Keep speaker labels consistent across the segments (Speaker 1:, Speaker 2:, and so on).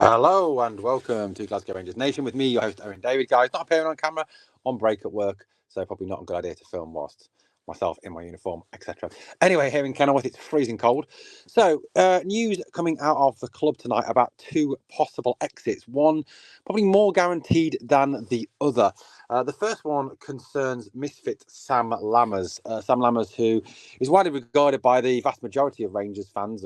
Speaker 1: Hello and welcome to Glasgow Rangers Nation with me, your host Owen David. Guys, not appearing on camera, on break at work, so probably not a good idea to film whilst myself in my uniform, etc. Anyway, here in Kenilworth, it's freezing cold. So, news coming out of the club tonight about two possible exits. One probably more guaranteed than the other. The first one concerns misfit Sam Lammers. Sam Lammers, who is widely regarded by the vast majority of Rangers fans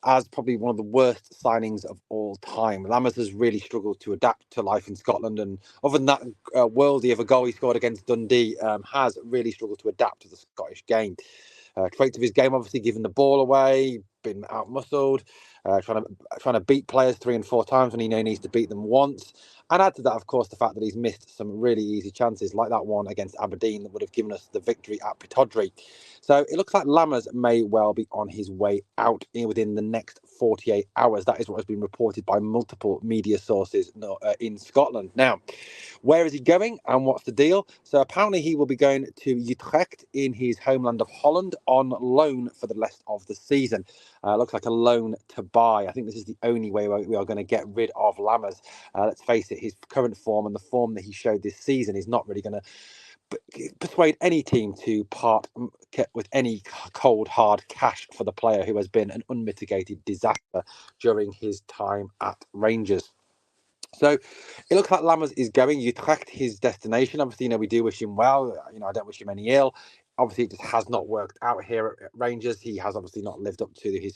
Speaker 1: as probably one of the worst signings of all time. Lammers has really struggled to adapt to life in Scotland, and other than that worldie of a goal he scored against Dundee, has really struggled to adapt to the Scottish game. Traits of his game, obviously, giving the ball away, been out-muscled, trying to beat players 3 and 4 times when he needs to beat them once. And add to that, of course, the fact that he's missed some really easy chances, like that one against Aberdeen that would have given us the victory at Pittodrie. So it looks like Lammers may well be on his way out within the next 48 hours. That is what has been reported by multiple media sources in Scotland. Now, where is he going and what's the deal? So apparently he will be going to Utrecht in his homeland of Holland on loan for the rest of the season. Looks like a loan to buy. I think this is the only way we are going to get rid of Lammers. Let's face it, his current form and the form that he showed this season is not really going to persuade any team to part with any cold, hard cash for the player who has been an unmitigated disaster during his time at Rangers. So it looks like Lammers is going Utrecht, his destination. Obviously, we do wish him well. I don't wish him any ill. Obviously, it just has not worked out here at Rangers. He has obviously not lived up to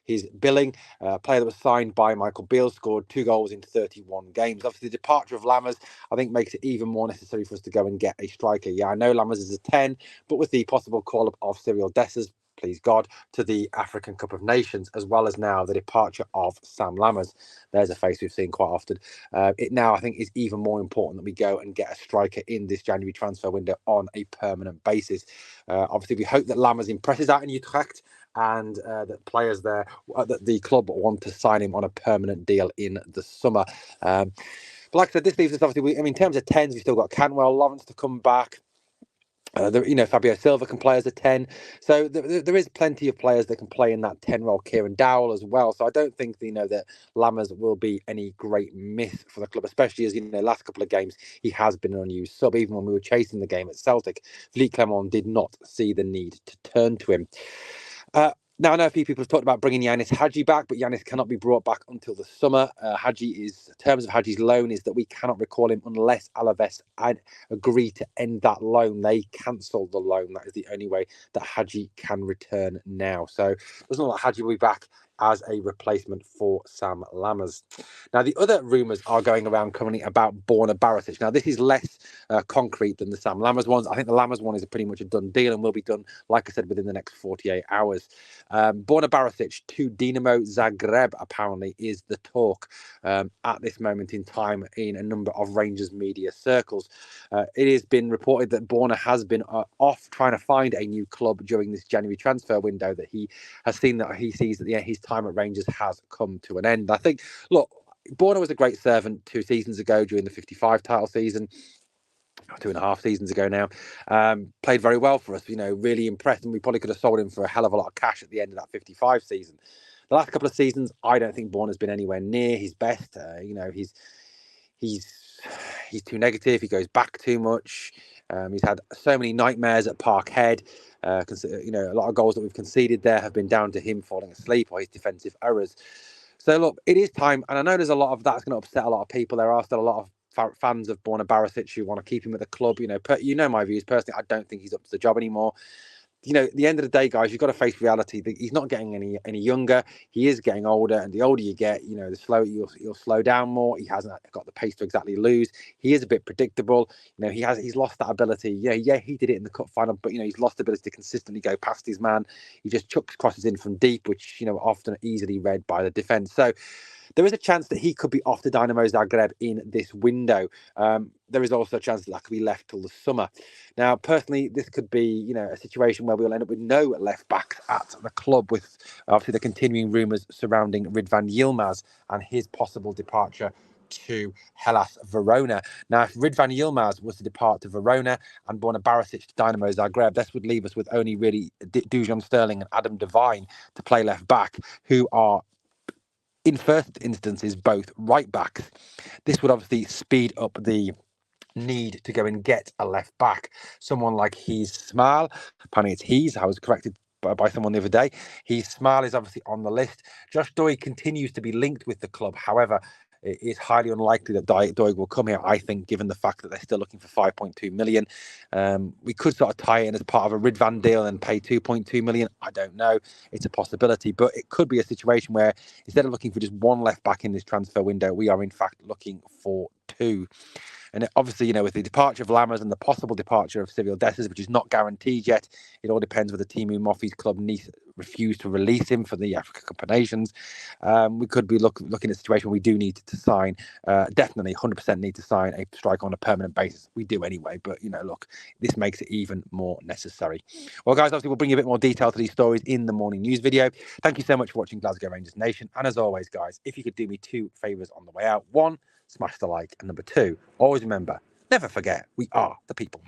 Speaker 1: his billing. Player that was signed by Michael Beale, scored 2 goals in 31 games. Obviously, the departure of Lammers, I think, makes it even more necessary for us to go and get a striker. Yeah, I know Lammers is a 10, but with the possible call-up of Cyril Dessers, please God, to the African Cup of Nations, as well as now the departure of Sam Lammers. There's a face we've seen quite often. It now, I think, is even more important that we go and get a striker in this January transfer window on a permanent basis. Obviously, we hope that Lammers impresses out in Utrecht and that players there, that the club want to sign him on a permanent deal in the summer. But like I said, this leaves us obviously, in terms of 10s, we've still got Cantwell, Lawrence to come back. Fabio Silva can play as a 10. So there is plenty of players that can play in that 10 role. Kieran Dowell as well. So I don't think, that Lammers will be any great miss for the club, especially as, last couple of games, he has been an unused sub. Even when we were chasing the game at Celtic, Philippe Clement did not see the need to turn to him. Now, I know a few people have talked about bringing Yanis Hadji back, but Yanis cannot be brought back until the summer. Terms of Hadji's loan is that we cannot recall him unless Alaves agree to end that loan. They cancel the loan. That is the only way that Hadji can return now. So it doesn't look like Hadji will be back as a replacement for Sam Lammers. Now, the other rumours are going around currently about Borna Barasic. Now, this is less concrete than the Sam Lammers ones. I think the Lammers one is pretty much a done deal and will be done, like I said, within the next 48 hours. Borna Barasic to Dinamo Zagreb, apparently, is the talk at this moment in time in a number of Rangers media circles. It has been reported that Borna has been off trying to find a new club during this January transfer window, that he has seen that he sees that his time at Rangers has come to an end. I think, look, Borna was a great servant 2 seasons ago during the 55 title season. 2.5 seasons ago now. Played very well for us, really impressed, and we probably could have sold him for a hell of a lot of cash at the end of that 55 season. The last couple of seasons, I don't think Borna's been anywhere near his best. He's too negative. He goes back too much. He's had so many nightmares at Parkhead. A lot of goals that we've conceded there have been down to him falling asleep or his defensive errors. So look, it is time, and I know there's a lot of that's going to upset a lot of people. There are still a lot of fans of Borna Barasic who want to keep him at the club. My views personally. I don't think he's up to the job anymore. At the end of the day, guys, you've got to face reality. He's not getting any younger. He is getting older, and the older you get, the slower you'll slow down more. He hasn't got the pace to exactly lose. He is a bit predictable. He's lost that ability. Yeah, he did it in the cup final, but he's lost the ability to consistently go past his man. He just chucks crosses in from deep, which often easily read by the defence. So there is a chance that he could be off to Dynamo Zagreb in this window. There is also a chance that could be left till the summer. Now, personally, this could be, a situation where we'll end up with no left backs at the club, with obviously the continuing rumours surrounding Ridvan Yilmaz and his possible departure to Hellas Verona. Now, if Ridvan Yilmaz was to depart to Verona and Borna Barasic to Dynamo Zagreb, this would leave us with only really Dujon Sterling and Adam Devine to play left back, who are in first instances, both right backs. This would obviously speed up the need to go and get a left back. Someone like Hees Small, apparently it's Hees, I was corrected by someone the other day. Hees Small is obviously on the list. Josh Doig continues to be linked with the club. However, it is highly unlikely that Doig will come here, I think, given the fact that they're still looking for 5.2 million. We could sort of tie in as part of a Ridvan deal and pay 2.2 million. I don't know. It's a possibility, but it could be a situation where instead of looking for just one left back in this transfer window, we are in fact looking for two. And obviously, with the departure of Lammers and the possible departure of Cyril Dessers, which is not guaranteed yet, it all depends whether Timu Moffi's club Nice refuse to release him for the Africa Cup of Nations. We could be looking at a situation where we do need to sign, definitely 100% need to sign a striker on a permanent basis. We do anyway, but, look, this makes it even more necessary. Well, guys, obviously, we'll bring you a bit more detail to these stories in the morning news video. Thank you so much for watching Glasgow Rangers Nation. And as always, guys, if you could do me 2 favours on the way out. 1, smash the like, and number 2, always remember, never forget, we are the people.